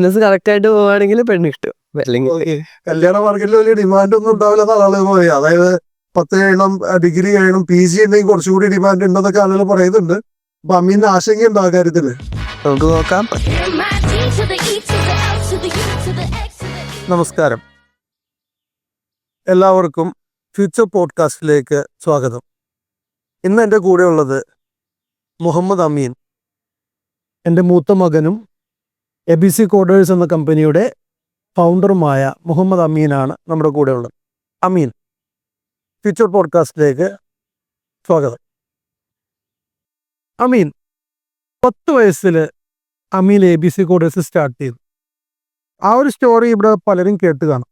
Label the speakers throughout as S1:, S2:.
S1: Business correct ആയിട്ട് പോവുകയാണെങ്കിൽ പെണ്ണ് കിട്ടും. അല്ലെങ്കിൽ
S2: കല്യാണ മാർക്കറ്റിൽ വലിയ ഡിമാൻഡ് ഒന്നും ഉണ്ടാവില്ല ആളുകൾ പറയാം. അതായത് 10 കഴിയണം, ഡിഗ്രി കഴിയണം, PG ഉണ്ടെങ്കിൽ കുറച്ചുകൂടി ഡിമാൻഡ് ഉണ്ടെന്നൊക്കെ ആളുകൾ പറയുന്നുണ്ട്. അപ്പൊ അമ്മീന്റെ ആശങ്കയുണ്ടോ ആ കാര്യത്തില്?
S1: നമുക്ക് നോക്കാം.
S2: നമസ്കാരം, എല്ലാവർക്കും ഫ്യൂച്ചർ പോഡ്കാസ്റ്റിലേക്ക് സ്വാഗതം. ഇന്ന് എൻ്റെ കൂടെ ഉള്ളത് മുഹമ്മദ് അമീൻ, എൻ്റെ മൂത്ത മകനും ABC കോഡേഴ്സ് എന്ന കമ്പനിയുടെ ഫൗണ്ടറുമായ മുഹമ്മദ് അമീനാണ് നമ്മുടെ കൂടെ ഉള്ളത്. അമീൻ, ഫ്യൂച്ചർ പോഡ്കാസ്റ്റിലേക്ക് സ്വാഗതം. അമീൻ, 10 വയസ്സിൽ അമീൻ ABC കോഡേഴ്സ് സ്റ്റാർട്ട് ചെയ്തു. ആ ഒരു സ്റ്റോറി ഇവിടെ പലരും കേട്ട് കാണും.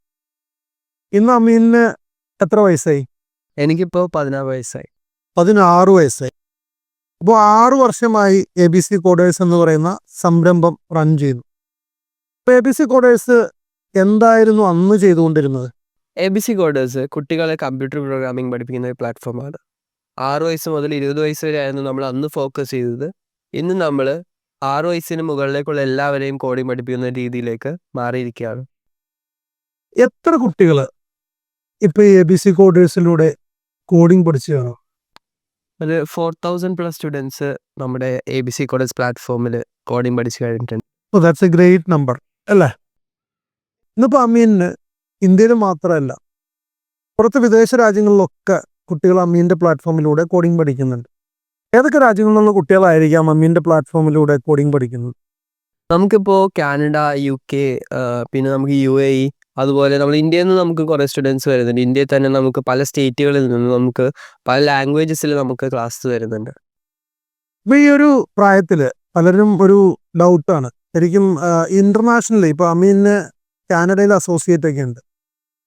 S2: ഇന്ന് അമീനിന് എത്ര വയസ്സായി?
S1: എനിക്കിപ്പോൾ 16 വയസ്സായി.
S2: 16 വയസ്സായി. അപ്പോൾ 6 വർഷമായി ABC കോഡേഴ്സ് എന്ന് പറയുന്ന സംരംഭം റൺ ചെയ്യുന്നു. അപ്പോൾ ABC കോഡേഴ്സ് എന്തായിരുന്നു അന്ന് ചെയ്തുകൊണ്ടിരുന്നത്?
S1: ABC കോഡേഴ്സ് കുട്ടികളെ കമ്പ്യൂട്ടർ പ്രോഗ്രാമിംഗ് പഠിപ്പിക്കുന്ന ഒരു പ്ലാറ്റ്ഫോമാണ്. 6 വയസ്സ് മുതൽ 20 വയസ്സ് വരെ ആയിരുന്നു നമ്മൾ അന്ന് ഫോക്കസ് ചെയ്തത്. ഇന്ന് നമ്മൾ 6 വയസ്സിന് മുകളിലേക്കുള്ള എല്ലാവരെയും കോഡിംഗ് പഠിപ്പിക്കുന്ന രീതിയിലേക്ക് മാറിയിരിക്കുകയാണ്.
S2: എത്ര കുട്ടികൾ ഇപ്പോൾ ഈ ABC കോഡേഴ്സിലൂടെ കോഡിംഗ് പഠിച്ചു കാണും?
S1: ഒരു 4000+ സ്റ്റുഡൻസ് നമ്മുടെ ABC കോഡേഴ്സ് പ്ലാറ്റ്ഫോമിൽ കോഡിംഗ് പഠിച്ചു കഴിഞ്ഞിട്ടുണ്ട്.
S2: ഓ, ദാറ്റ്സ് എ ഗ്രേറ്റ് നമ്പർ അല്ലേ? ഇന്നിപ്പോൾ അമീനിന് ഇന്ത്യയിൽ മാത്രമല്ല, പുറത്ത് വിദേശ രാജ്യങ്ങളിലൊക്കെ കുട്ടികൾ അമീൻ്റെ പ്ലാറ്റ്ഫോമിലൂടെ കോഡിംഗ് പഠിക്കുന്നുണ്ട്. ഏതൊക്കെ രാജ്യങ്ങളിലുള്ള കുട്ടികളായിരിക്കാം അമീൻ്റെ പ്ലാറ്റ്ഫോമിലൂടെ കോഡിംഗ് പഠിക്കുന്നത്?
S1: നമുക്കിപ്പോൾ കാനഡ, UK, പിന്നെ നമുക്ക് UAE, അതുപോലെ നമ്മൾ ഇന്ത്യയിൽ നിന്ന് നമുക്ക് കുറേ സ്റ്റുഡൻസ് വരുന്നുണ്ട്. ഇന്ത്യയിൽ തന്നെ നമുക്ക് പല സ്റ്റേറ്റുകളിൽ നിന്ന് നമുക്ക് പല ലാംഗ്വേജസിൽ നമുക്ക് ക്ലാസ് വരുന്നുണ്ട്.
S2: ഇപ്പോൾ ഈ ഒരു പ്രായത്തിൽ പലരും ഒരു ഡൗട്ടാണ് ശരിക്കും, ഇൻ്റർനാഷണലി ഇപ്പോൾ അമീന് കാനഡയിൽ അസോസിയേറ്റ് ഒക്കെ ഉണ്ട്.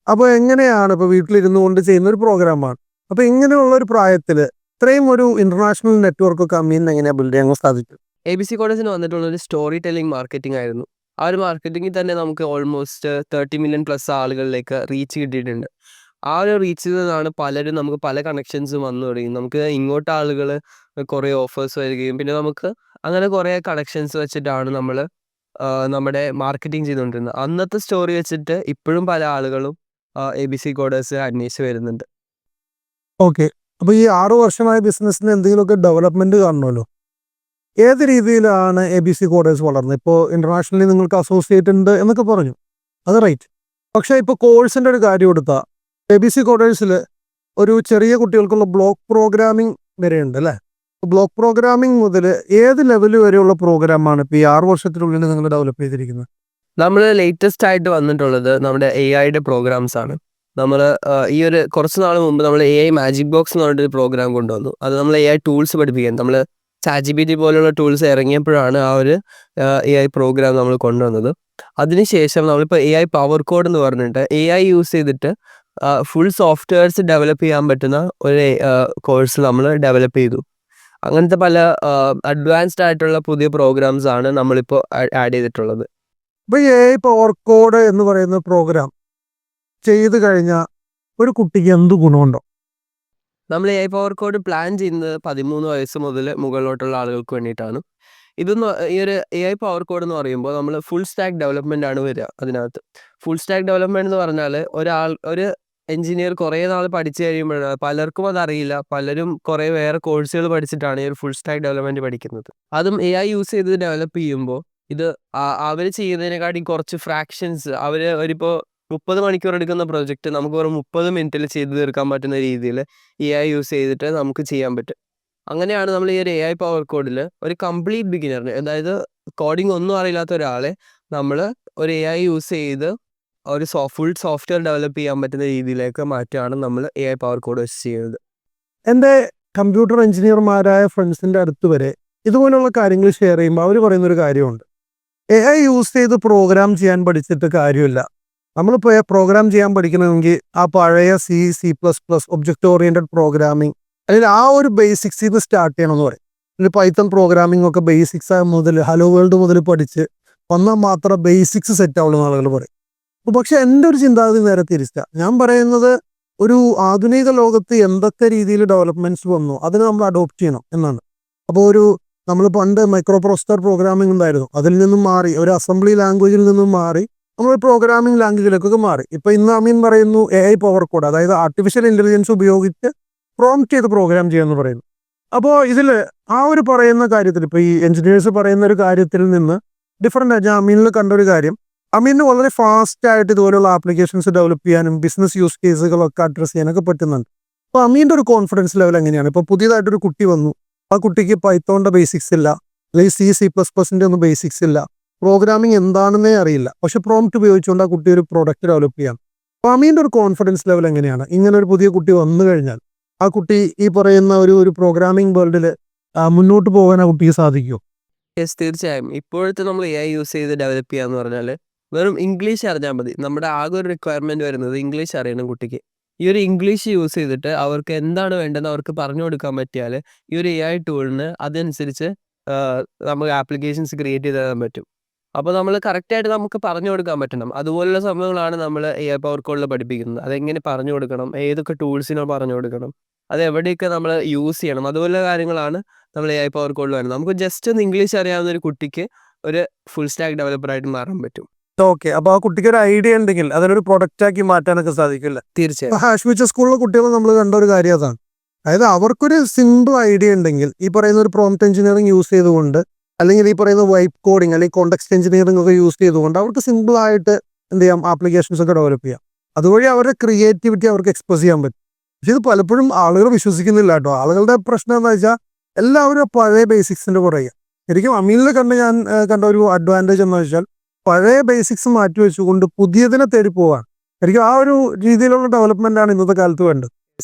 S2: അപ്പോൾ എങ്ങനെയാണ് ഇപ്പോൾ വീട്ടിലിരുന്നു കൊണ്ട് ചെയ്യുന്ന ഒരു പ്രോഗ്രാമാണ്. അപ്പോൾ ഇങ്ങനെയുള്ള ഒരു പ്രായത്തിൽ ഇത്രയും ഒരു ഇൻ്റർനാഷണൽ നെറ്റ്വർക്കൊക്കെ അമീനിന് എങ്ങനെയാണ് ബിൽഡ് ചെയ്യാൻ സാധിക്കും?
S1: ABC കോഡേഴ്സിന് വന്നിട്ടുള്ളൊരു സ്റ്റോറി ടെല്ലിംഗ് മാർക്കറ്റിംഗ് ആയിരുന്നു. ആ ഒരു മാർക്കറ്റിങ്ങിൽ തന്നെ നമുക്ക് ഓൾമോസ്റ്റ് 30 മില്യൺ പ്ലസ് ആളുകളിലേക്ക് റീച്ച് കിട്ടിയിട്ടുണ്ട്. ആ ഒരു റീച്ചിൽ നിന്നാണ് പലരും നമുക്ക് പല കണക്ഷൻസും വന്നു തുടങ്ങി. നമുക്ക് ഇങ്ങോട്ട് ആളുകൾ കുറേ ഓഫേഴ്സ് വരികയും പിന്നെ നമുക്ക് അങ്ങനെ കുറേ കണക്ഷൻസ് വെച്ചിട്ടാണ് നമ്മൾ നമ്മുടെ മാർക്കറ്റിംഗ് ചെയ്തുകൊണ്ടിരുന്നത്. അന്നത്തെ സ്റ്റോറി വെച്ചിട്ട് ഇപ്പോഴും പല ആളുകളും ABC കോഡേഴ്സ് അന്വേഷിച്ച് വരുന്നുണ്ട്.
S2: ഓക്കെ, അപ്പോൾ ഈ 6 വർഷമായ ബിസിനസ്സിന് എന്തെങ്കിലുമൊക്കെ ഡെവലപ്മെൻറ്റ് കാണണമല്ലോ. ഏത് രീതിയിലാണ് ABC കോഡേഴ്സ് വളർന്നത്? ഇപ്പോൾ ഇൻ്റർനാഷണലി നിങ്ങൾക്ക് അസോസിയേറ്റ് ഉണ്ട് എന്നൊക്കെ പറഞ്ഞു, അത് റൈറ്റ്. പക്ഷേ ഇപ്പോൾ കോഴ്സിൻ്റെ ഒരു കാര്യം എടുത്താൽ ABC കോഡേഴ്സിൽ ഒരു ചെറിയ കുട്ടികൾക്കുള്ള ബ്ലോക്ക് പ്രോഗ്രാമിംഗ് വരെയുണ്ട് അല്ലേ? ബ്ലോക്ക് പ്രോഗ്രാമിംഗ് മുതൽ ഏത് ലെവൽ വരെയുള്ള പ്രോഗ്രാമാണ് ഇപ്പോൾ ഈ 6 വർഷത്തിനുള്ളിൽ നിങ്ങൾ ഡെവലപ്പ് ചെയ്തിരിക്കുന്നത്?
S1: നമ്മൾ ലേറ്റസ്റ്റ് ആയിട്ട് വന്നിട്ടുള്ളത് നമ്മുടെ AI പ്രോഗ്രാംസ് ആണ്. നമ്മൾ ഈ ഒരു കുറച്ച് നാൾ മുമ്പ് നമ്മൾ AI മാജിക് ബോക്സ് എന്ന് പറഞ്ഞിട്ടൊരു പ്രോഗ്രാം കൊണ്ടുവന്നു. അത് നമ്മൾ AI ടൂൾസ് പഠിപ്പിക്കാൻ നമ്മൾ ChatGPT പോലുള്ള ടൂൾസ് ഇറങ്ങിയപ്പോഴാണ് ആ ഒരു AI പ്രോഗ്രാം നമ്മൾ കൊണ്ടുവന്നത്. അതിനുശേഷം നമ്മളിപ്പോൾ AI പവർ കോഡ് എന്ന് പറഞ്ഞിട്ട് AI യൂസ് ചെയ്തിട്ട് ഫുൾ സോഫ്റ്റ്വെയർസ് ഡെവലപ്പ് ചെയ്യാൻ പറ്റുന്ന ഒരു കോഴ്സ് നമ്മൾ ഡെവലപ്പ് ചെയ്തു. അങ്ങനത്തെ പല അഡ്വാൻസ്ഡ് ആയിട്ടുള്ള പുതിയ പ്രോഗ്രാംസ് ആണ് നമ്മളിപ്പോൾ ആഡ് ചെയ്തിട്ടുള്ളത്.
S2: ഇപ്പോൾ ഈ AI പവർ കോഡ് എന്ന് പറയുന്ന പ്രോഗ്രാം ചെയ്ത് കഴിഞ്ഞാൽ ഒരു കുട്ടിക്ക് എന്ത് ഗുണമുണ്ടോ?
S1: നമ്മൾ AI പവർ കോഡ് പ്ലാൻ ചെയ്യുന്നത് 13 വയസ്സ് മുതൽ മുകളിലോട്ടുള്ള ആളുകൾക്ക് വേണ്ടിയിട്ടാണ്. ഈ ഒരു AI പവർ കോഡ് എന്ന് പറയുമ്പോൾ നമ്മൾ ഫുൾ സ്റ്റാക്ക് ഡെവലപ്മെൻ്റ് ആണ് വരിക. അതിനകത്ത് ഫുൾ സ്റ്റാക്ക് ഡെവലപ്മെൻറ്റ് എന്ന് പറഞ്ഞാൽ ഒരു എഞ്ചിനീയർ കുറേ നാൾ പഠിച്ചു കഴിയുമ്പോഴാണ് പലർക്കും അതറിയില്ല. പലരും കുറേ വേറെ കോഴ്സുകൾ പഠിച്ചിട്ടാണ് ഈ ഒരു ഫുൾ സ്റ്റാക്ക് ഡെവലപ്മെൻറ്റ് പഠിക്കുന്നത്. അതും AI യൂസ് ചെയ്ത് ഡെവലപ്പ് ചെയ്യുമ്പോൾ ഇത് അവർ ചെയ്യുന്നതിനെക്കാട്ടി കുറച്ച് ഫ്രാക്ഷൻസ്, അവർ ഒരിപ്പോൾ 30 മണിക്കൂർ എടുക്കുന്ന പ്രൊജക്റ്റ് നമുക്ക് വെറും 30 മിനിറ്റിൽ ചെയ്ത് തീർക്കാൻ പറ്റുന്ന രീതിയിൽ AI യൂസ് ചെയ്തിട്ട് നമുക്ക് ചെയ്യാൻ പറ്റും. അങ്ങനെയാണ് നമ്മൾ ഈ ഒരു AI പവർ കോഡിൽ ഒരു കംപ്ലീറ്റ് ബിഗിനറിന്, അതായത് കോഡിംഗ് ഒന്നും അറിയില്ലാത്ത ഒരാളെ നമ്മൾ ഒരു AI യൂസ് ചെയ്ത് ഒരു ഫുൾ സോഫ്റ്റ്വെയർ ഡെവലപ്പ് ചെയ്യാൻ പറ്റുന്ന രീതിയിലേക്ക് മാറ്റുകയാണ് നമ്മൾ AI പവർ കോഡ് വെച്ച് ചെയ്യുന്നത്.
S2: എൻ്റെ കമ്പ്യൂട്ടർ എഞ്ചിനീയർമാരായ ഫ്രണ്ട്സിൻ്റെ അടുത്ത് വരെ ഇതുപോലുള്ള കാര്യങ്ങൾ ഷെയർ ചെയ്യുമ്പോൾ അവർ പറയുന്നൊരു കാര്യമുണ്ട്, AI യൂസ് ചെയ്ത് പ്രോഗ്രാം ചെയ്യാൻ പഠിച്ചിട്ട് കാര്യമില്ല. നമ്മളിപ്പോൾ പ്രോഗ്രാം ചെയ്യാൻ പഠിക്കണമെങ്കിൽ ആ പഴയ C++, ഒബ്ജക്റ്റ് ഓറിയൻറ്റഡ് പ്രോഗ്രാമിംഗ്, അല്ലെങ്കിൽ ആ ഒരു ബേസിക്സിൽ നിന്ന് സ്റ്റാർട്ട് ചെയ്യണമെന്ന് പറയും. ഒരു പൈത്തൺ പ്രോഗ്രാമിംഗ് ഒക്കെ ബേസിക്സ് മുതൽ ഹലോ വേൾഡ് മുതൽ പഠിച്ച് വന്നാൽ മാത്രം ബേസിക്സ് സെറ്റ് ആവുള്ളൂ എന്ന് ആളുകൾ പറയും. പക്ഷെ എൻ്റെ ഒരു ചിന്താഗതി നേരെ തിരിച്ചാണ്. ഞാൻ പറയുന്നത് ഒരു ആധുനിക ലോകത്ത് എന്തൊക്കെ രീതിയിൽ ഡെവലപ്മെൻറ്റ്സ് വന്നു അതിന് നമ്മൾ അഡോപ്റ്റ് ചെയ്യണം എന്നാണ്. അപ്പോൾ ഒരു നമ്മൾ പണ്ട് മൈക്രോ പ്രോസസർ പ്രോഗ്രാമിംഗ് ഉണ്ടായിരുന്നു, അതിൽ നിന്നും മാറി ഒരു അസംബ്ലി ലാംഗ്വേജിൽ നിന്നും മാറി നമ്മൾ പ്രോഗ്രാമിംഗ് ലാംഗ്വേജിലേക്കൊക്കെ മാറി. ഇപ്പൊ ഇന്ന് അമീൻ പറയുന്നു AI പവർ കോഡ്, അതായത് ആർട്ടിഫിഷ്യൽ ഇന്റലിജൻസ് ഉപയോഗിച്ച് പ്രോംപ്റ്റ് ചെയ്ത് പ്രോഗ്രാം ചെയ്യാമെന്ന് പറയുന്നു. അപ്പോൾ ഇതിൽ ആ ഒരു പറയുന്ന കാര്യത്തിൽ ഇപ്പോൾ ഈ എഞ്ചിനീയേഴ്സ് പറയുന്ന ഒരു കാര്യത്തിൽ നിന്ന് ഡിഫറെൻ്റ് ആയിട്ട് അമീനിൽ കണ്ട ഒരു കാര്യം, അമീന് വളരെ ഫാസ്റ്റ് ആയിട്ട് ഇതുപോലുള്ള ആപ്ലിക്കേഷൻസ് ഡെവലപ്പ് ചെയ്യാനും ബിസിനസ് യൂസ് കേസുകളൊക്കെ അഡ്രസ്സ് ചെയ്യാനൊക്കെ പറ്റുന്നുണ്ട്. അപ്പോൾ അമീൻ്റെ ഒരു കോൺഫിഡൻസ് ലെവൽ എങ്ങനെയാണ്? ഇപ്പോൾ പുതിയതായിട്ടൊരു കുട്ടി വന്നു, ആ കുട്ടിക്ക് പൈത്തോണിൻ്റെ ബേസിക്സ് ഇല്ല, അല്ലെങ്കിൽ C++ൻ്റെ ഒന്നും ബേസിക്സ് ഇല്ല, പ്രോഗ്രാമിംഗ് എന്താണെന്നേ അറിയില്ല, പക്ഷെ പ്രോംപ്റ്റ് ഉപയോഗിച്ചുകൊണ്ട് ആ കുട്ടി ഒരു പ്രോഡക്റ്റ് ഡെവലപ്പ് ചെയ്യാം. അപ്പോൾ അമീൻ്റെ ഒരു കോൺഫിഡൻസ് ലെവൽ എങ്ങനെയാണ്? ഇങ്ങനെ ഒരു പുതിയ കുട്ടി വന്നു കഴിഞ്ഞാൽ ആ കുട്ടി ഈ പറയുന്ന ഒരു പ്രോഗ്രാമിംഗ് വേൾഡിൽ മുന്നോട്ട് പോകാൻ ആ കുട്ടിക്ക് സാധിക്കുമോ?
S1: യെസ്, തീർച്ചയായും. ഇപ്പോഴത്തെ നമ്മൾ AI യൂസ് ചെയ്ത് ഡെവലപ്പ് ചെയ്യാന്ന് പറഞ്ഞാൽ വെറും ഇംഗ്ലീഷ് അറിഞ്ഞാൽ മതി. നമ്മുടെ ആകെ ഒരു റിക്വയർമെൻറ്റ് വരുന്നത് ഇംഗ്ലീഷ് അറിയണം കുട്ടിക്ക്. ഈ ഒരു ഇംഗ്ലീഷ് യൂസ് ചെയ്തിട്ട് അവർക്ക് എന്താണ് വേണ്ടതെന്ന് അവർക്ക് പറഞ്ഞു കൊടുക്കാൻ പറ്റിയാൽ ഈ ഒരു AI ടൂളിന് അതനുസരിച്ച് നമുക്ക് ആപ്ലിക്കേഷൻസ് ക്രിയേറ്റ് ചെയ്ത് തരാൻ പറ്റും. അപ്പോൾ നമ്മൾ കറക്റ്റായിട്ട് നമുക്ക് പറഞ്ഞു കൊടുക്കാൻ പറ്റണം. അതുപോലുള്ള സംഭവങ്ങളാണ് നമ്മൾ AI പവർ കോഡിൽ പഠിപ്പിക്കുന്നത്. അതെങ്ങനെ പറഞ്ഞു കൊടുക്കണം, ഏതൊക്കെ ടൂൾസിനോ പറഞ്ഞു കൊടുക്കണം, അത് എവിടെയൊക്കെ നമ്മൾ യൂസ് ചെയ്യണം, അതുപോലുള്ള കാര്യങ്ങളാണ് നമ്മൾ AI പവർ കോഡിൽ വരുന്നത്. നമുക്ക് ജസ്റ്റ് ഒന്ന് ഇംഗ്ലീഷ് അറിയാവുന്ന ഒരു കുട്ടിക്ക് ഒരു ഫുൾ സ്റ്റാക്ക് ഡെവലപ്പറായിട്ട് മാറാൻ പറ്റും.
S2: ഓക്കെ, അപ്പോൾ ആ കുട്ടിക്ക് ഒരു ഐഡിയ ഉണ്ടെങ്കിൽ അതിനൊരു പ്രൊഡക്റ്റ് ആക്കി മാറ്റാനൊക്കെ സാധിക്കില്ല.
S1: തീർച്ചയായും.
S2: ഹാഷ്മിച്ച സ്കൂളിലെ കുട്ടികൾ നമ്മൾ കണ്ട ഒരു കാര്യം അതാണ്. അതായത് അവർക്കൊരു സിമ്പിൾ ഐഡിയ ഉണ്ടെങ്കിൽ ഈ പറയുന്ന ഒരു പ്രോംപ്റ്റ് എഞ്ചിനീയറിംഗ് യൂസ് ചെയ്തുകൊണ്ട്, അല്ലെങ്കിൽ ഈ പറയുന്ന വൈപ്പ് കോഡിങ് അല്ലെങ്കിൽ കോണ്ടെക്സ്റ്റ് എഞ്ചിനീയറിംഗ് ഒക്കെ യൂസ് ചെയ്തുകൊണ്ട് അവർക്ക് സിമ്പിൾ ആയിട്ട് എന്ത് ചെയ്യാം, ആപ്ലിക്കേഷൻസ് ഒക്കെ ഡെവലപ്പ് ചെയ്യാം. അതുവഴി അവരുടെ ക്രിയേറ്റിവിറ്റി അവർക്ക് എക്സ്പ്രസ് ചെയ്യാൻ പറ്റും. പക്ഷെ ഇത് പലപ്പോഴും ആളുകൾ വിശ്വസിക്കുന്നില്ല കേട്ടോ. ആളുകളുടെ പ്രശ്നം എന്താ വെച്ചാൽ എല്ലാവരും പഴയ ബേസിക്സിന്റെ പുറകെ. ശരിക്കും അമീനിൽ ഞാൻ കണ്ട ഒരു അഡ്വാൻറ്റേജ് എന്ന് വെച്ചാൽ പഴയ ബേസിക്സ് മാറ്റി വെച്ചുകൊണ്ട് പുതിയതിനെ തേടി പോവാണ്. ശരിക്കും ആ ഒരു രീതിയിലുള്ള ഡെവലപ്മെന്റ് ആണ് ഇന്നത്തെ കാലത്ത് വേണ്ടത്.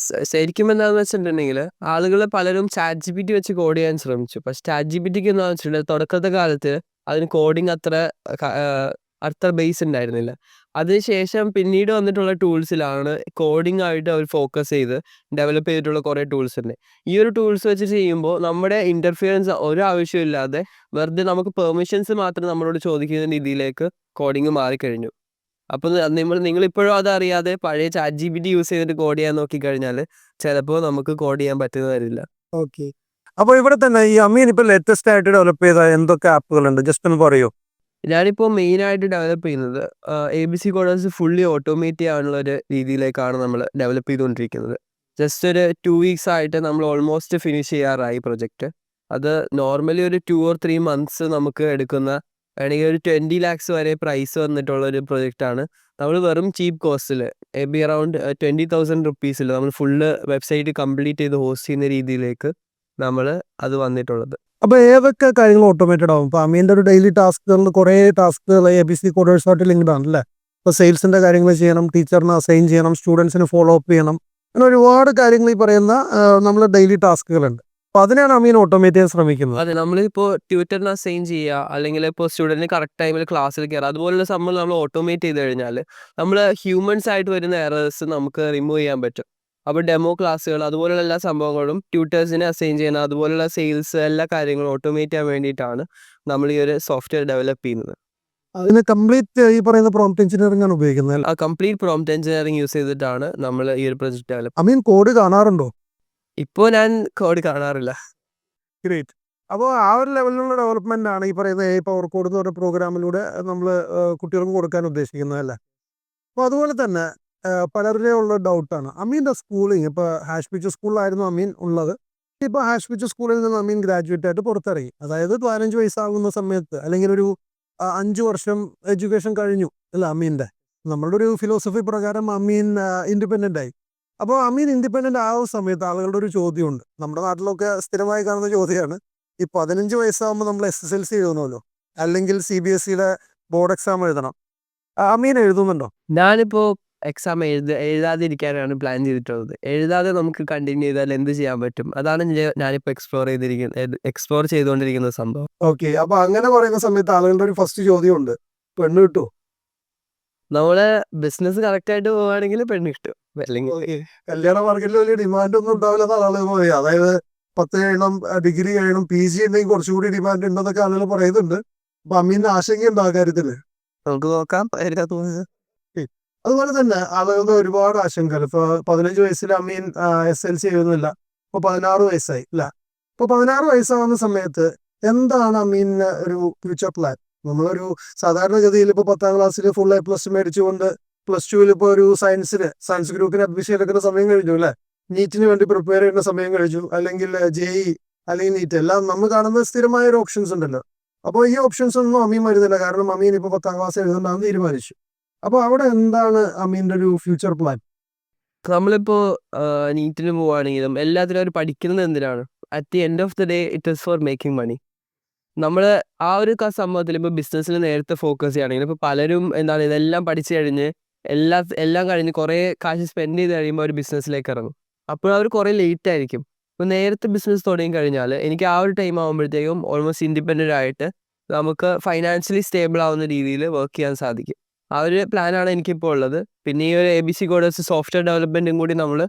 S1: ശരിക്കും എന്താണെന്ന് വെച്ചിട്ടുണ്ടെങ്കിൽ ആളുകൾ പലരും ChatGPT വെച്ച് കോഡ് ചെയ്യാൻ ശ്രമിച്ചു. പക്ഷെ ChatGPTക്ക് എന്താണെന്ന് വെച്ചിട്ടുണ്ടെങ്കിൽ തുടക്കത്തെ കാലത്ത് അതിന് കോഡിങ് അത്ര ബേസ് ഉണ്ടായിരുന്നില്ല. അതിനുശേഷം പിന്നീട് വന്നിട്ടുള്ള ടൂൾസിലാണ് കോഡിംഗ് ആയിട്ട് അവർ ഫോക്കസ് ചെയ്ത് ഡെവലപ്പ് ചെയ്തിട്ടുള്ള കുറേ ടൂൾസ് ഉണ്ട്. ഈ ഒരു ടൂൾസ് വെച്ച് ചെയ്യുമ്പോൾ നമ്മുടെ ഇൻ്റർഫിയറൻസ് ഒരു ആവശ്യമില്ലാതെ വെറുതെ നമുക്ക് പെർമിഷൻസ് മാത്രം നമ്മളോട് ചോദിക്കുന്ന രീതിയിലേക്ക് കോഡിങ് മാറിക്കഴിഞ്ഞു. അപ്പോൾ നിങ്ങളിപ്പോഴും അതറിയാതെ പഴയ ChatGPT യൂസ് ചെയ്തിട്ട് കോഡ് ചെയ്യാൻ നോക്കിക്കഴിഞ്ഞാൽ ചിലപ്പോൾ നമുക്ക് കോഡ് ചെയ്യാൻ പറ്റുന്ന വരില്ല.
S2: ഓക്കെ, അപ്പോൾ ഇവിടെ തന്നെ ഈ അമീൻ ഇപ്പോൾ ലേറ്റസ്റ്റ് ആയിട്ട് ഡെവലപ്പ് ചെയ്ത എന്തൊക്കെ ആപ്പുകളുണ്ട്, ജസ്റ്റ് ഒന്ന് പറയൂ.
S1: ഞാനിപ്പോൾ മെയിനായിട്ട് ഡെവലപ്പ് ചെയ്യുന്നത് ABC കോഡേഴ്സ് ഫുള്ളി ഓട്ടോമേറ്റ് ചെയ്യാനുള്ള ഒരു രീതിയിലേക്കാണ് നമ്മൾ ഡെവലപ്പ് ചെയ്തുകൊണ്ടിരിക്കുന്നത്. ജസ്റ്റ് ഒരു 2 വീക്സ് ആയിട്ട് നമ്മൾ ഓൾമോസ്റ്റ് ഫിനിഷ് ചെയ്യാറായി പ്രൊജക്റ്റ്. അത് നോർമലി ഒരു 2 or 3 months നമുക്ക് എടുക്കുന്ന, വേണമെങ്കിൽ ഒരു 20 lakhs വരെ പ്രൈസ് വന്നിട്ടുള്ള ഒരു പ്രൊജക്റ്റാണ്. നമ്മൾ വെറും ചീപ്പ് കോസ്റ്റിൽ അറൗണ്ട് 20,000 rupees നമ്മൾ ഫുള്ള് വെബ്സൈറ്റ് കംപ്ലീറ്റ് ചെയ്ത് ഹോസ്റ്റ് ചെയ്യുന്ന രീതിയിലേക്ക് നമ്മൾ അത് വന്നിട്ടുള്ളത്.
S2: അപ്പോൾ ഏതൊക്കെ കാര്യങ്ങൾ ഓട്ടോമേറ്റഡ് ആവും? ഇപ്പോൾ അമീൻ്റെ ഒരു ഡെയിലി ടാസ്കുകളിൽ കുറേ ടാസ്കുകൾ ABC കോഡേഴ്സായിട്ട് ലിങ്ക്ഡ് ആണ് അല്ലേ? ഇപ്പോൾ സെയിൽസിൻ്റെ കാര്യങ്ങൾ ചെയ്യണം, ടീച്ചറിന് അസൈൻ ചെയ്യണം, സ്റ്റുഡൻസിന് ഫോളോ അപ്പ് ചെയ്യണം, അങ്ങനെ ഒരുപാട് കാര്യങ്ങൾ ഈ പറയുന്ന നമ്മൾ ഡെയിലി ടാസ്കുകളുണ്ട്. അപ്പോൾ അതിനാണ് അമീൻ ഓട്ടോമേറ്റ് ചെയ്യാൻ ശ്രമിക്കുന്നത്.
S1: അതെ, നമ്മളിപ്പോൾ ട്യൂറ്ററിന് അസൈൻ ചെയ്യുക, അല്ലെങ്കിൽ ഇപ്പോൾ സ്റ്റുഡൻറ്റിന് കറക്റ്റ് ടൈമിൽ ക്ലാസ്സിൽ കയറുക, അതുപോലുള്ള സംഭവം നമ്മൾ ഓട്ടോമേറ്റ് ചെയ്ത് കഴിഞ്ഞാൽ നമ്മൾ ഹ്യൂമൻസ് ആയിട്ട് വരുന്ന എറേഴ്സ് നമുക്ക് റിമൂവ് ചെയ്യാൻ പറ്റും. അപ്പോൾ ഡെമോ ക്ലാസ്സുകൾ അതുപോലുള്ള എല്ലാ സംഭവങ്ങളും ട്യൂട്ടേഴ്സിനെ അസൈൻ ചെയ്യണം, അതുപോലുള്ള സെയിൽസ് എല്ലാ കാര്യങ്ങളും ഓട്ടോമേറ്റ് ചെയ്യാൻ വേണ്ടിയിട്ടാണ് നമ്മൾ ഈ ഒരു സോഫ്റ്റ്വെയർ ഡെവലപ്പ് ചെയ്യുന്നത്.
S2: അതിന് കംപ്ലീറ്റ് ഈ പറയുന്ന പ്രോംപ്റ്റ് എഞ്ചിനീയറിംഗ് ആണ് ഉപയോഗിക്കുന്നത്.
S1: ആ കംപ്ലീറ്റ് പ്രോംപ്റ്റ് എഞ്ചിനീയറിംഗ് യൂസ് ചെയ്തിട്ടാണ് നമ്മൾ ഈ ഒരു പ്രൊജക്റ്റ് ഡെവലപ്പ്.
S2: അമീൻ കോഡ് കാണാറുണ്ടോ?
S1: ഇപ്പോൾ ഞാൻ കോഡ് കാണാറില്ല.
S2: ഗ്രേറ്റ്. അപ്പോൾ ആ ഒരു ലെവലിലുള്ള ഡെവലപ്മെന്റ് ആണ് ഈ പറയുന്ന AI പവർ കോഡ് എന്ന് പറഞ്ഞ പ്രോഗ്രാമിലൂടെ നമ്മൾ കുട്ടികൾക്ക് കൊടുക്കാൻ ഉദ്ദേശിക്കുന്നത് അല്ലേ? അപ്പോൾ അതുപോലെ തന്നെ പലരുടെ ഉള്ള ഡൗട്ടാണ് അമീൻ്റെ സ്കൂളിങ്. ഇപ്പോൾ ഹാഷ്മിച്ച് സ്കൂളിലായിരുന്നു അമീൻ ഉള്ളത്. ഇപ്പോൾ ഹാഷ്മിച്ച് സ്കൂളിൽ നിന്ന് അമീൻ ഗ്രാജുവേറ്റ് ആയിട്ട് പുറത്തിറങ്ങി. അതായത് 15 വയസ്സാകുന്ന സമയത്ത്, അല്ലെങ്കിൽ ഒരു 5 വർഷം എഡ്യൂക്കേഷൻ കഴിഞ്ഞു അല്ല അമീൻ്റെ. നമ്മളുടെ ഒരു ഫിലോസഫി പ്രകാരം അമീൻ ഇൻഡിപെൻഡൻ്റ് ആയി. അപ്പോൾ അമീൻ ഇൻഡിപെൻഡൻ്റ് ആ സമയത്ത് ആളുകളുടെ ഒരു ചോദ്യമുണ്ട്, നമ്മുടെ നാട്ടിലൊക്കെ സ്ഥിരമായി കാണുന്ന ചോദ്യമാണ്, ഈ 15 വയസ്സാകുമ്പോൾ നമ്മൾ SSLC എഴുതണമല്ലോ, അല്ലെങ്കിൽ CBSEയുടെ ബോർഡ് എക്സാം എഴുതണം. അമീൻ എഴുതുന്നുണ്ടോ?
S1: ഞാനിപ്പോൾ എക്സാം എഴുതാതിരിക്കാനാണ് പ്ലാൻ ചെയ്തിട്ടുള്ളത്. എഴുതാതെ നമുക്ക് കണ്ടിന്യൂ ചെയ്താൽ എന്ത് ചെയ്യാൻ പറ്റും? അതാണ് ഞാനിപ്പോൾ എക്സ്പ്ലോർ ചെയ്തുകൊണ്ടിരിക്കുന്ന സംഭവം.
S2: ഓക്കെ, അപ്പൊ അങ്ങനെ പറയുന്ന സമയത്ത് ആളുകളുടെ ഒരു ഫസ്റ്റ് ചോദ്യമുണ്ട്, പെണ്ണ് കിട്ടുമോ?
S1: നമ്മളെ ബിസിനസ് കറക്റ്റായിട്ട് പോവുകയാണെങ്കിൽ പെണ്ണ് കിട്ടും. അല്ലെങ്കിൽ
S2: കല്യാണ മാർക്കറ്റിൽ വലിയ ഡിമാൻഡ് ഒന്നും ഉണ്ടാവില്ലെന്നാണ് ആളുകൾ പറയുക. അതായത് 10 കഴിയണം, ഡിഗ്രി കഴിയണം, PG ഉണ്ടെങ്കിൽ കുറച്ചുകൂടി ഡിമാൻഡ് ഉണ്ടെന്നൊക്കെ ആളുകൾ പറയുന്നുണ്ട്. അപ്പൊ അമീന് ആശങ്കയുണ്ട് ആ കാര്യത്തില്.
S1: നമുക്ക് നോക്കാം.
S2: അതുപോലെ തന്നെ ആളുകളുടെ ഒരുപാട് ആശങ്കകൾ. ഇപ്പൊ 15 വയസ്സിൽ അമീൻ SLC എഴുതുന്നില്ല, ഇപ്പൊ 16 വയസ്സായി അല്ല. ഇപ്പൊ 16 വയസ്സാവുന്ന സമയത്ത് എന്താണ് അമീന് ഒരു ഫ്യൂച്ചർ പ്ലാൻ? നമ്മളൊരു സാധാരണഗതിയിൽ ഇപ്പോൾ 10ാം ക്ലാസ്സിൽ ഫുൾ A+ മേടിച്ചുകൊണ്ട് +2 ഇപ്പോൾ ഒരു സയൻസ് ഗ്രൂപ്പിന് അഡ്മിഷൻ എടുക്കുന്ന സമയം കഴിഞ്ഞു അല്ലേ? നീറ്റിന് വേണ്ടി പ്രിപ്പയർ ചെയ്യുന്ന സമയം കഴിഞ്ഞു, അല്ലെങ്കിൽ JEE അല്ലെങ്കിൽ നീറ്റ്, എല്ലാം നമ്മൾ കാണുന്ന സ്ഥിരമായ ഒരു ഓപ്ഷൻസ് ഉണ്ടല്ലോ. അപ്പോൾ ഈ ഓപ്ഷൻസ് ഒന്നും അമീൻ വരുന്നില്ല, കാരണം അമീൻ ഇപ്പോൾ 10ാം ക്ലാസ് എഴുതണ്ടെന്ന് തീരുമാനിച്ചു. അപ്പോൾ അവിടെ എന്താണ് അമീൻ്റെ ഒരു ഫ്യൂച്ചർ പ്ലാൻ?
S1: നമ്മളിപ്പോ നീറ്റിന് പോവുകയാണെങ്കിലും എല്ലാത്തിനും അവർ പഠിക്കുന്നത് എന്തിനാണ്? At the end of the day it is for making money. നമ്മൾ ആ ഒരു സംഭവത്തിൽ ഇപ്പോൾ ബിസിനസ്സിൽ നേരത്തെ ഫോക്കസ് ചെയ്യുകയാണെങ്കിൽ ഇപ്പോൾ പലരും എന്താണ് ഇതെല്ലാം പഠിച്ചു കഴിഞ്ഞ് എല്ലാം കഴിഞ്ഞ് കുറേ കാശ് സ്പെൻഡ് ചെയ്ത് കഴിയുമ്പോൾ ഒരു ബിസിനസ്സിലേക്ക് ഇറങ്ങും. അപ്പോൾ അവർ കുറേ ലേറ്റ് ആയിരിക്കും. ഇപ്പോൾ നേരത്തെ ബിസിനസ് തുടങ്ങി കഴിഞ്ഞാൽ എനിക്ക് ആ ഒരു ടൈം ആകുമ്പോഴത്തേക്കും ഓൾമോസ്റ്റ് ഇൻഡിപെൻഡൻ്റ് ആയിട്ട് നമുക്ക് ഫൈനാൻഷ്യലി സ്റ്റേബിൾ ആവുന്ന രീതിയിൽ വർക്ക് ചെയ്യാൻ സാധിക്കും. ആ ഒരു പ്ലാനാണ് എനിക്കിപ്പോൾ ഉള്ളത്. പിന്നെ ഈ ഒരു ABC കോഡേഴ്സ് സോഫ്റ്റ്വെയർ ഡെവലപ്മെൻറ്റും കൂടി നമ്മൾ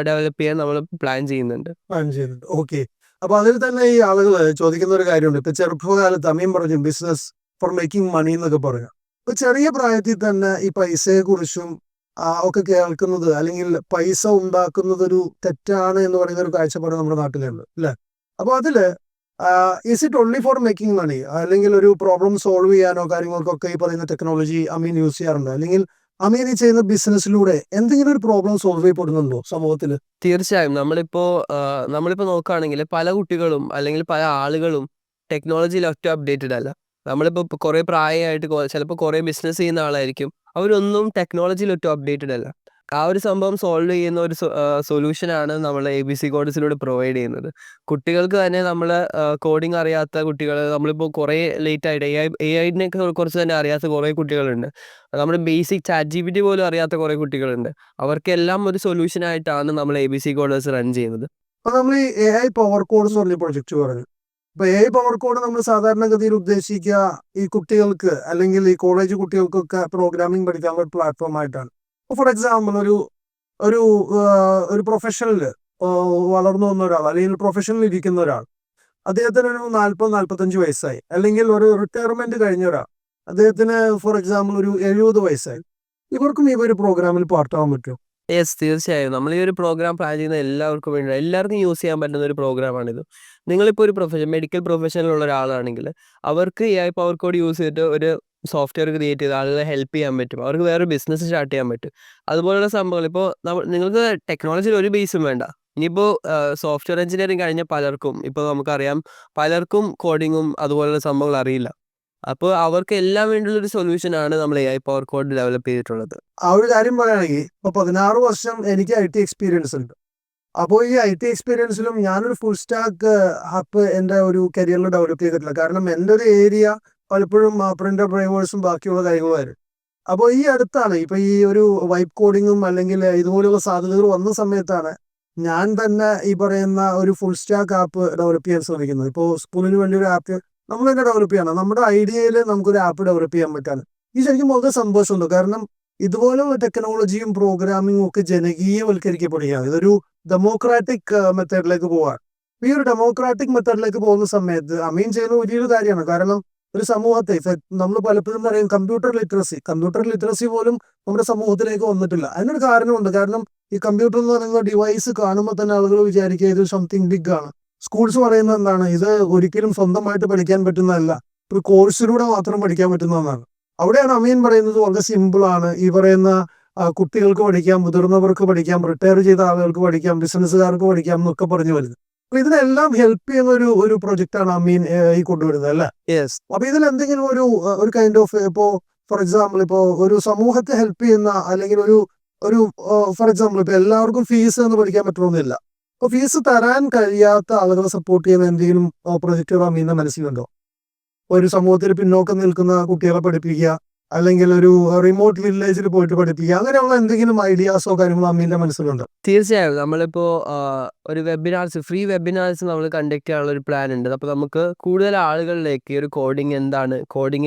S1: ഡെവലപ്പ് ചെയ്യാൻ നമ്മൾ പ്ലാൻ ചെയ്യുന്നുണ്ട്.
S2: ഓക്കെ. അപ്പൊ അതിൽ തന്നെ ഈ ആളുകൾ ചോദിക്കുന്ന ഒരു കാര്യമുണ്ട്. ഇപ്പൊ ചെറുപ്പകാലത്ത് അമീൻ പറഞ്ഞു ബിസിനസ് ഫോർ മേക്കിംഗ് മണി എന്നൊക്കെ പറയാം. ഇപ്പൊ ചെറിയ പ്രായത്തിൽ തന്നെ ഈ പൈസയെ കുറിച്ചും ഒക്കെ കേൾക്കുന്നത്, അല്ലെങ്കിൽ പൈസ ഉണ്ടാക്കുന്നത് ഒരു തെറ്റാണ് എന്ന് പറയുന്ന ഒരു കാഴ്ചപ്പാട് നമ്മുടെ നാട്ടിലുണ്ട് അല്ലെ? അപ്പൊ അതില് is it only for making money, അല്ലെങ്കിൽ ഒരു പ്രോബ്ലം സോൾവ് ചെയ്യാനോ കാര്യങ്ങൾക്കൊക്കെ ഈ പറയുന്ന ടെക്നോളജി അമീൻ യൂസ് ചെയ്യാറുണ്ട്? അല്ലെങ്കിൽ അമീൻ ഈ ചെയ്യുന്ന ബിസിനസ്സിലൂടെ എന്തെങ്കിലും ഒരു പ്രോബ്ലം സോൾവ് ചെയ്യപ്പെടുന്നുണ്ടോ സമൂഹത്തിൽ?
S1: തീർച്ചയായും നമ്മളിപ്പോൾ നോക്കുകയാണെങ്കിൽ പല കുട്ടികളും അല്ലെങ്കിൽ പല ആളുകളും ടെക്നോളജിയിൽ ഒറ്റ അപ്ഡേറ്റഡ് അല്ല. നമ്മളിപ്പോൾ കുറേ പ്രായമായിട്ട് ചിലപ്പോൾ കുറേ ബിസിനസ് ചെയ്യുന്ന ആളായിരിക്കും, അവരൊന്നും ടെക്നോളജിയിൽ ഒറ്റ അപ്ഡേറ്റഡ് അല്ല. ആ ഒരു സംഭവം സോൾവ് ചെയ്യുന്ന ഒരു സൊല്യൂഷനാണ് നമ്മൾ ABC കോഡ്സിലൂടെ പ്രൊവൈഡ് ചെയ്യുന്നത്. കുട്ടികൾക്ക് തന്നെ നമ്മൾ കോഡിങ് അറിയാത്ത കുട്ടികൾ, നമ്മളിപ്പോൾ കുറേ ലേറ്റ് ആയിട്ട് AI കുറച്ച് തന്നെ അറിയാത്ത കുറേ കുട്ടികളുണ്ട്. നമ്മുടെ ബേസിക് ChatGPT പോലും അറിയാത്ത കുറേ കുട്ടികളുണ്ട്. അവർക്കെല്ലാം ഒരു സൊല്യൂഷനായിട്ടാണ് നമ്മൾ ABC കോഡേഴ്സ് റൺ ചെയ്യുന്നത്.
S2: അപ്പൊ നമ്മൾ ഈ AI പവർ കോഡ് എന്ന് പറഞ്ഞ പ്രൊജക്ട് പറഞ്ഞു. അപ്പൊ AI പവർ കോഡ് നമ്മൾ സാധാരണഗതിയിൽ ഉദ്ദേശിക്കുക ഈ കുട്ടികൾക്ക്, അല്ലെങ്കിൽ ഈ കോളേജ് കുട്ടികൾക്കൊക്കെ പ്രോഗ്രാമിംഗ് പഠിക്കാനുള്ള ഒരു പ്ലാറ്റ്ഫോം ആയിട്ടാണ്. ഫോർ എക്സാമ്പിൾ ഒരു ഒരു പ്രൊഫഷനിൽ വളർന്നു വന്ന ഒരാൾ, അല്ലെങ്കിൽ പ്രൊഫഷനിൽ ഇരിക്കുന്ന ഒരാൾ, അദ്ദേഹത്തിന് ഒരു 40-45 വയസ്സായി, അല്ലെങ്കിൽ ഒരു റിട്ടയർമെന്റ് കഴിഞ്ഞ ഒരാൾ, അദ്ദേഹത്തിന് ഫോർ എക്സാമ്പിൾ ഒരു 70 വയസ്സായി, ഇവർക്കും ഈ ഒരു പ്രോഗ്രാമിൽ പാർട്ടാവാൻ പറ്റുമോ?
S1: തീർച്ചയായും. നമ്മൾ ഈ ഒരു പ്രോഗ്രാം പ്ലാൻ ചെയ്യുന്ന എല്ലാവർക്കും വേണ്ടി, എല്ലാവർക്കും യൂസ് ചെയ്യാൻ പറ്റുന്ന ഒരു പ്രോഗ്രാമാണിത്. നിങ്ങളിപ്പോൾ ഒരു മെഡിക്കൽ പ്രൊഫഷനിലുള്ള ഒരാളാണെങ്കിൽ അവർക്ക് AI പവർ കോഡ് യൂസ് ചെയ്തിട്ട് ഒരു സോഫ്റ്റ്വെയർ ക്രിയേറ്റ് ചെയ്ത് ആളുകളെ ഹെൽപ്പ് ചെയ്യാൻ പറ്റും. അവർക്ക് വേറൊരു ബിസിനസ് സ്റ്റാർട്ട് ചെയ്യാൻ പറ്റും. അതുപോലുള്ള സംഭവങ്ങൾ ഇപ്പോൾ നിങ്ങൾക്ക് ടെക്നോളജിയിൽ ഒരു ബേസും വേണ്ട. ഇനിയിപ്പോൾ സോഫ്റ്റ്വെയർ എഞ്ചിനീയറിംഗ് കഴിഞ്ഞ പലർക്കും, ഇപ്പോൾ നമുക്കറിയാം പലർക്കും കോഡിങ്ങും അതുപോലുള്ള സംഭവങ്ങൾ അറിയില്ല. അപ്പോൾ അവർക്ക് എല്ലാം വേണ്ടിയുള്ളൊരു സൊല്യൂഷനാണ് നമ്മൾ AI പവർ കോഡ് ഡെവലപ്പ് ചെയ്തിട്ടുള്ളത്.
S2: ആ ഒരു കാര്യം പറയുകയാണെങ്കിൽ ഇപ്പൊ 16 വർഷം എനിക്ക് IT എക്സ്പീരിയൻസ് ഉണ്ട്. അപ്പോൾ ഈ IT എക്സ്പീരിയൻസിലും ഞാനൊരു ഫുൾ സ്റ്റാക്ക് ആപ്പ് എൻ്റെ ഒരു കരിയറിൽ ഡെവലപ്പ് ചെയ്തിട്ടില്ല. കാരണം എൻ്റെ ഒരു ഏരിയ പലപ്പോഴും പ്രിന്റർ ഡ്രൈവേഴ്സും ബാക്കിയുള്ള കാര്യങ്ങളുമായിരുന്നു. അപ്പോൾ ഈ അടുത്താണ് ഇപ്പൊ ഈ ഒരു വൈപ്പ് കോഡിങ്ങും അല്ലെങ്കിൽ ഇതുപോലെയുള്ള സാധ്യതകൾ വന്ന സമയത്താണ് ഞാൻ തന്നെ ഈ പറയുന്ന ഒരു ഫുൾ സ്റ്റാക്ക് ആപ്പ് ഡെവലപ്പ് ചെയ്യാൻ ശ്രമിക്കുന്നത്. ഇപ്പോൾ സ്കൂളിന് വേണ്ടി ഒരു ആപ്പ് നമ്മൾ തന്നെ ഡെവലപ്പ് ചെയ്യണം. നമ്മുടെ ഐഡിയയിൽ നമുക്കൊരു ആപ്പ് ഡെവലപ്പ് ചെയ്യാൻ പറ്റാണ്. ഈ ശരിക്കും വളരെ സന്തോഷമുണ്ട്. കാരണം ഇതുപോലുള്ള ടെക്നോളജിയും പ്രോഗ്രാമിങ്ങും ഒക്കെ ജനകീയവൽക്കരിക്കപ്പെടുകയാണ്. ഇതൊരു ഡെമോക്രാറ്റിക് മെത്തേഡിലേക്ക് പോവാണ്. ഈ ഒരു ഡെമോക്രാറ്റിക് മെത്തേഡിലേക്ക് പോകുന്ന സമയത്ത് അമീൻ ചെയ്യുന്ന വലിയൊരു കാര്യമാണ്. കാരണം ഒരു സമൂഹത്തെ നമ്മൾ പലപ്പോഴും പറയും കമ്പ്യൂട്ടർ ലിറ്ററസി പോലും നമ്മുടെ സമൂഹത്തിലേക്ക് വന്നിട്ടില്ല. അതിനൊരു കാരണമുണ്ട്. കാരണം ഈ കമ്പ്യൂട്ടർ എന്ന് പറയുന്ന ഡിവൈസ് കാണുമ്പോൾ തന്നെ ആളുകൾ വിചാരിക്കുക ഇത് സംതിങ് ബിഗ് ആണ്. സ്കൂൾസ് പറയുന്നത് എന്താണ്, ഇത് ഒരിക്കലും സ്വന്തമായിട്ട് പഠിക്കാൻ പറ്റുന്നതല്ല, ഒരു കോഴ്സിലൂടെ മാത്രം പഠിക്കാൻ പറ്റുന്നതാണ്. അവിടെയാണ് അമീൻ പറയുന്നത് വളരെ സിമ്പിൾ ആണ്. ഈ പറയുന്ന കുട്ടികൾക്ക് പഠിക്കാം, മുതിർന്നവർക്ക് പഠിക്കാം, റിട്ടയർ ചെയ്ത ആളുകൾക്ക് പഠിക്കാം, ബിസിനസ്സുകാർക്ക് പഠിക്കാം എന്നൊക്കെ പറഞ്ഞു വരുന്നത്. അപ്പൊ ഇതിനെല്ലാം ഹെൽപ്പ് ചെയ്യുന്ന ഒരു പ്രൊജക്റ്റാണ് അമീൻ ഈ കൊണ്ടുവരുന്നത് അല്ലേ? അപ്പൊ ഇതിൽ എന്തെങ്കിലും ഒരു കൈൻഡ് ഓഫ് ഇപ്പോ ഫോർ എക്സാമ്പിൾ ഇപ്പോ ഒരു സമൂഹത്തെ ഹെൽപ്പ് ചെയ്യുന്ന, അല്ലെങ്കിൽ ഒരു ഫോർ എക്സാമ്പിൾ ഇപ്പൊ എല്ലാവർക്കും ഫീസ് എന്ന് പഠിക്കാൻ പറ്റണമെന്നില്ല. അപ്പൊ ഫീസ് തരാൻ കഴിയാത്ത ആളുകളെ സപ്പോർട്ട് ചെയ്യുന്ന എന്തെങ്കിലും പ്രൊജക്റ്റുകൾ അമീന്റെ മനസ്സിലുണ്ടോ? ഒരു സമൂഹത്തിൽ പിന്നോക്കം നിൽക്കുന്ന കുട്ടികളെ പഠിപ്പിക്കുക, അല്ലെങ്കിൽ ഒരു റിമോട്ട് വില്ലേജിൽ പോയിട്ട് പഠിപ്പിക്കുക, അങ്ങനെയുള്ള എന്തെങ്കിലും ഐഡിയാസോ കാര്യങ്ങളോ അമീന്റെ മനസ്സിലുണ്ടോ?
S1: തീർച്ചയായും. നമ്മളിപ്പോൾ ഒരു ഫ്രീ വെബിനാർസ് നമ്മൾ കണ്ടക്ട് ചെയ്യാനുള്ള ഒരു പ്ലാൻ ഉണ്ട്. അപ്പോൾ നമുക്ക് കൂടുതൽ ആളുകളിലേക്ക് ഒരു കോഡിങ് എന്താണ്,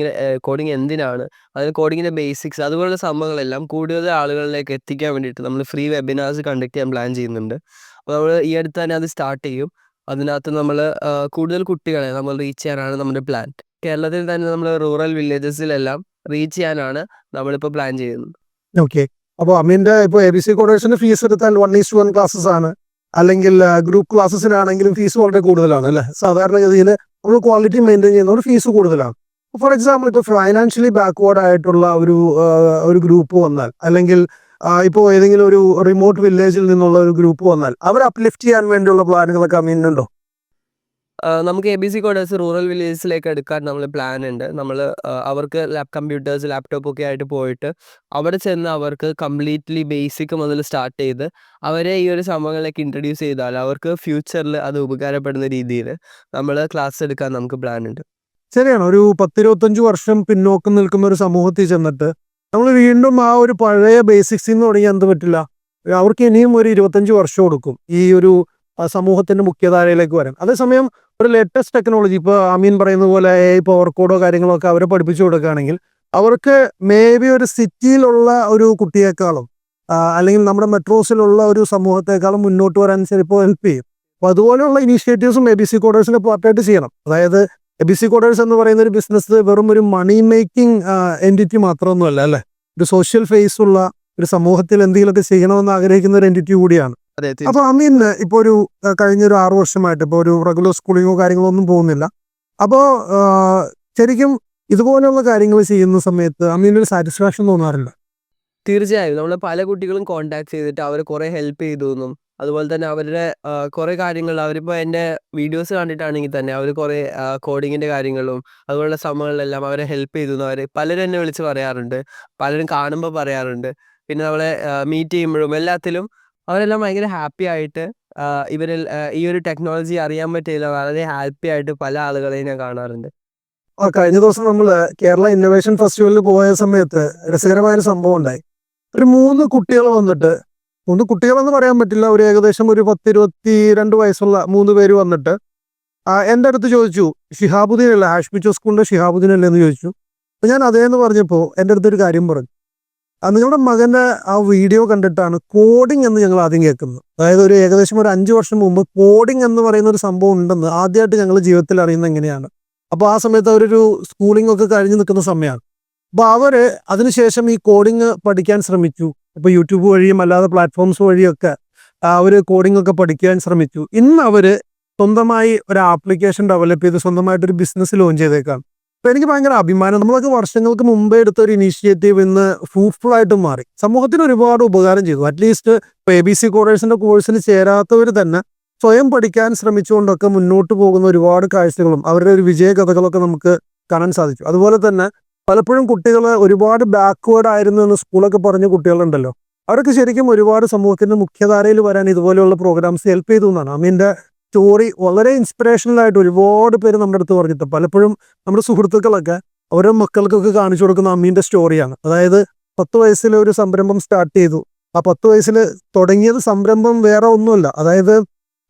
S1: കോഡിങ് എന്തിനാണ്, അതിന് കോഡിങ്ങിൻ്റെ ബേസിക്സ് അതുപോലുള്ള സംഭവങ്ങളെല്ലാം കൂടുതൽ ആളുകളിലേക്ക് എത്തിക്കാൻ വേണ്ടിയിട്ട് നമ്മൾ ഫ്രീ വെബിനാർസ് കണ്ടക്ട് ചെയ്യാൻ പ്ലാൻ ചെയ്യുന്നുണ്ട്. അപ്പോൾ നമ്മൾ ഈ അടുത്ത് തന്നെ അത് സ്റ്റാർട്ട് ചെയ്യും. അതിനകത്ത് നമ്മൾ കൂടുതൽ കുട്ടികളെ നമ്മൾ റീച്ച് ചെയ്യാനാണ് നമ്മുടെ പ്ലാൻ. കേരളത്തിൽ തന്നെ നമ്മൾ റൂറൽ വില്ലേജസിലെല്ലാം റീച്ച് ചെയ്യാനാണ് നമ്മളിപ്പോൾ പ്ലാൻ ചെയ്യുന്നത്.
S2: ഓക്കെ. അപ്പോൾ അമീന്റെ ഇപ്പോൾ ABC കോഡേഴ്സിന് ഫീസ് എടുത്താൽ 1:1 ക്ലാസ്സസ് ആണ്. അല്ലെങ്കിൽ ഗ്രൂപ്പ് ക്ലാസ്സസിനാണെങ്കിലും ഫീസ് വളരെ കൂടുതലാണ് അല്ലേ? സാധാരണഗതിയിൽ നമ്മൾ ക്വാളിറ്റി മെയിൻറ്റെയിൻ ചെയ്യുന്നവർ ഫീസ് കൂടുതലാണ്. ഫോർ എക്സാമ്പിൾ ഇപ്പോൾ ഫൈനാൻഷ്യലി ബാക്ക്വേർഡ് ആയിട്ടുള്ള ഒരു ഗ്രൂപ്പ് വന്നാൽ, അല്ലെങ്കിൽ ഇപ്പോൾ ഏതെങ്കിലും ഒരു റിമോട്ട് വില്ലേജിൽ നിന്നുള്ള ഒരു ഗ്രൂപ്പ് വന്നാൽ അവർ അപ്ലിഫ്റ്റ് ചെയ്യാൻ വേണ്ടിയുള്ള പ്ലാനുകളൊക്കെ അമീനുണ്ടോ?
S1: നമുക്ക് ABC കോഡേഴ്സ് റൂറൽ വില്ലേജസിലേക്ക് എടുക്കാൻ നമ്മൾ പ്ലാൻ ഉണ്ട്. നമ്മൾ അവർക്ക് കമ്പ്യൂട്ടേഴ്സ്, ലാപ്ടോപ്പൊക്കെ ആയിട്ട് പോയിട്ട് അവിടെ ചെന്ന് അവർക്ക് കംപ്ലീറ്റ്ലി ബേസിക് മുതൽ സ്റ്റാർട്ട് ചെയ്ത് അവരെ ഈ ഒരു സംഭവങ്ങളിലേക്ക് ഇൻട്രൊഡ്യൂസ് ചെയ്താൽ അവർക്ക് ഫ്യൂച്ചറിൽ അത് ഉപകാരപ്പെടുന്ന രീതിയിൽ നമ്മൾ ക്ലാസ് എടുക്കാൻ നമുക്ക് പ്ലാൻ ഉണ്ട്.
S2: ശരിയാണ്. ഒരു 10-25 വർഷം പിന്നോക്കം നിൽക്കുന്ന ഒരു സമൂഹത്തിൽ ചെന്നിട്ട് നമ്മൾ വീണ്ടും ആ ഒരു പഴയ ബേസിക്സിൽ നിന്ന് തുടങ്ങി എന്ത് പറ്റില്ല, അവർക്ക് ഇനിയും ഒരു 25 വർഷം എടുക്കും ഈ ഒരു സമൂഹത്തിന്റെ മുഖ്യധാരയിലേക്ക് വരാൻ. അതേസമയം ഒരു ലേറ്റസ്റ്റ് ടെക്നോളജി, ഇപ്പോൾ അമീൻ പറയുന്ന പോലെ പവർ കോഡോ കാര്യങ്ങളോ ഒക്കെ അവരെ പഠിപ്പിച്ചു കൊടുക്കുകയാണെങ്കിൽ അവർക്ക് മേ ബി ഒരു സിറ്റിയിലുള്ള ഒരു കുട്ടിയേക്കാളും അല്ലെങ്കിൽ നമ്മുടെ മെട്രോസിലുള്ള ഒരു സമൂഹത്തെക്കാളും മുന്നോട്ട് വരാൻ ചിലപ്പോൾ ഹെൽപ്പ് ചെയ്യും. അപ്പോൾ അതുപോലെയുള്ള ഇനീഷ്യേറ്റീവ്സും ABC കോഡേഴ്സിന്റെ പാർട്ടായിട്ട് ചെയ്യണം. അതായത് ABC കോഡേഴ്സ് എന്ന് പറയുന്ന ഒരു ബിസിനസ് വെറും ഒരു മണി മേക്കിംഗ് എൻറ്റിറ്റി മാത്രമൊന്നുമല്ല അല്ലേ, ഒരു സോഷ്യൽ ഫേസ് ഉള്ള ഒരു സമൂഹത്തിൽ എന്തെങ്കിലുമൊക്കെ ചെയ്യണമെന്ന് ആഗ്രഹിക്കുന്ന ഒരു എൻറ്റിറ്റി കൂടിയാണ്.
S1: അതെ,
S2: അപ്പൊ അമീൻ ഇപ്പോൾ ഒരു കഴിഞ്ഞൊരു 6 വർഷമായിട്ട് ഇപ്പോൾ ഒരു റെഗുലർ സ്കൂളിങ്ങോ കാര്യങ്ങളോ ഒന്നും പോകുന്നില്ല. അപ്പോൾ ശരിക്കും ഇതുപോലെയുള്ള കാര്യങ്ങൾ ചെയ്യുന്ന സമയത്ത് അമീനൊരു സാറ്റിസ്ഫാക്ഷൻ തോന്നാറില്ല?
S1: തീർച്ചയായും നമ്മൾ പല കുട്ടികളും കോൺടാക്ട് ചെയ്തിട്ട് അവർ കുറേ ഹെൽപ്പ് ചെയ്തു എന്നും അതുപോലെ തന്നെ അവരുടെ കുറേ കാര്യങ്ങൾ അവരിപ്പോൾ എൻ്റെ വീഡിയോസ് കണ്ടിട്ടാണെങ്കിൽ തന്നെ അവർ കുറേ കോഡിങ്ങിൻ്റെ കാര്യങ്ങളും അതുപോലുള്ള സംഭവങ്ങളിലെല്ലാം അവരെ ഹെൽപ്പ് ചെയ്തു എന്ന് അവർ പലരും എന്നെ വിളിച്ച് പറയാറുണ്ട്. പലരും കാണുമ്പോൾ പറയാറുണ്ട്. പിന്നെ നമ്മളെ മീറ്റ് ചെയ്യുമ്പോഴും എല്ലാത്തിലും അവരെല്ലാം ഭയങ്കര ഹാപ്പി ആയിട്ട് ഇവരിൽ ഈ ഒരു ടെക്നോളജി അറിയാൻ പറ്റിയില്ല വളരെ ഹാപ്പി ആയിട്ട് പല ആളുകളെയും ഞാൻ കാണാറുണ്ട്.
S2: കഴിഞ്ഞ ദിവസം നമ്മൾ കേരള ഇന്നൊവേഷൻ ഫെസ്റ്റിവലിൽ പോയ സമയത്ത് രസകരമായൊരു സംഭവം ഉണ്ടായി. ഒരു 3 കുട്ടികൾ വന്നിട്ട്, 3 കുട്ടികളെന്ന് പറയാൻ പറ്റില്ല, ഒരു ഏകദേശം ഒരു 10-22 വയസ്സുള്ള 3 പേര് വന്നിട്ട് എൻ്റെ അടുത്ത് ചോദിച്ചു, ഷിഹാബുദ്ദീൻ അല്ലേ, ഹാഷ്മിച്ചോ സ്കൂളിൻ്റെ ഷിഹാബുദ്ദീൻ അല്ലേ എന്ന് ചോദിച്ചു. അപ്പോൾ ഞാൻ അതേന്ന് പറഞ്ഞപ്പോൾ എൻ്റെ അടുത്തൊരു കാര്യം പറഞ്ഞു, നിങ്ങളുടെ മകൻ്റെ ആ വീഡിയോ കണ്ടിട്ടാണ് കോഡിംഗ് എന്ന് ഞങ്ങൾ ആദ്യം കേൾക്കുന്നത്. അതായത് ഒരു ഏകദേശം ഒരു 5 വർഷം മുമ്പ് കോഡിംഗ് എന്ന് പറയുന്ന ഒരു സംഭവം ഉണ്ടെന്ന് ആദ്യമായിട്ട് ഞങ്ങൾ ജീവിതത്തിൽ അറിയുന്നത് എങ്ങനെയാണ്. അപ്പോൾ ആ സമയത്ത് അവരൊരു സ്കൂളിംഗ് ഒക്കെ കഴിഞ്ഞ് നിൽക്കുന്ന സമയമാണ്. അപ്പോൾ അവർ അതിനുശേഷം ഈ കോഡിംഗ് പഠിക്കാൻ ശ്രമിച്ചു. ഇപ്പോൾ യൂട്യൂബ് വഴിയും അല്ലാതെ പ്ലാറ്റ്ഫോംസ് വഴിയൊക്കെ അവർ കോഡിംഗ് ഒക്കെ പഠിക്കാൻ ശ്രമിച്ചു. ഇന്ന് അവർ സ്വന്തമായി ഒരു ആപ്ലിക്കേഷൻ ഡെവലപ്പ് ചെയ്ത് സ്വന്തമായിട്ടൊരു ബിസിനസ് ലോഞ്ച് ചെയ്തേക്കാണ്. അപ്പോൾ എനിക്ക് ഭയങ്കര അഭിമാനം. നമ്മളൊക്കെ വർഷങ്ങൾക്ക് മുമ്പേ എടുത്ത ഒരു ഇനീഷ്യേറ്റീവ് ഇന്ന് ഫ്രൂട്ട്ഫുൾ ആയിട്ട് മാറി, സമൂഹത്തിന് ഒരുപാട് ഉപകാരം ചെയ്തു. അറ്റ്ലീസ്റ്റ് ഇപ്പോൾ ABC കോഡേഴ്സിൻ്റെ കോഴ്സിൽ ചേരാത്തവർ തന്നെ സ്വയം പഠിക്കാൻ ശ്രമിച്ചുകൊണ്ടൊക്കെ മുന്നോട്ട് പോകുന്ന ഒരുപാട് കാഴ്ചകളും അവരുടെ ഒരു വിജയകഥകളൊക്കെ നമുക്ക് കാണാൻ സാധിച്ചു. അതുപോലെ തന്നെ പലപ്പോഴും കുട്ടികൾ ഒരുപാട് ബാക്ക്വേർഡ് ആയിരുന്നു എന്ന് സ്കൂളൊക്കെ പറഞ്ഞ കുട്ടികളുണ്ടല്ലോ, അവരൊക്കെ ശരിക്കും ഒരുപാട് സമൂഹത്തിൻ്റെ മുഖ്യധാരയിൽ വരാൻ ഇതുപോലെയുള്ള പ്രോഗ്രാംസ് ഹെൽപ്പ് ചെയ്തു എന്നാണ് അമീൻ്റെ സ്റ്റോറി. വളരെ ഇൻസ്പിറേഷണലായിട്ട് ഒരുപാട് പേര് നമ്മുടെ അടുത്ത് പറഞ്ഞിട്ട്, പലപ്പോഴും നമ്മുടെ സുഹൃത്തുക്കളൊക്കെ ഓരോ മക്കൾക്കൊക്കെ കാണിച്ചു കൊടുക്കുന്ന അമീൻ്റെ സ്റ്റോറിയാണ്. അതായത് 10 വയസ്സിൽ ഒരു സംരംഭം സ്റ്റാർട്ട് ചെയ്തു. ആ 10 വയസ്സിൽ തുടങ്ങിയത് സംരംഭം വേറെ ഒന്നുമല്ല, അതായത്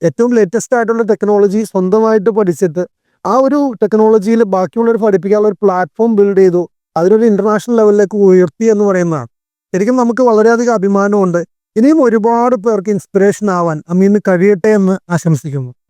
S2: ഏറ്റവും ലേറ്റസ്റ്റ് ആയിട്ടുള്ള ടെക്നോളജി സ്വന്തമായിട്ട് പഠിച്ചിട്ട് ആ ഒരു ടെക്നോളജിയിൽ ബാക്കിയുള്ളവർ പഠിപ്പിക്കാനുള്ള ഒരു പ്ലാറ്റ്ഫോം ബിൽഡ് ചെയ്തു, അതിനൊരു ഇന്റർനാഷണൽ ലെവലിലേക്ക് ഉയർത്തി എന്ന് പറയുന്നതാണ്. ശരിക്കും നമുക്ക് വളരെയധികം അഭിമാനമുണ്ട്. ഇനിയും ഒരുപാട് പേർക്ക് ഇൻസ്പിറേഷൻ ആവാൻ അമീന് കഴിയട്ടെ എന്ന് ആശംസിക്കുന്നു.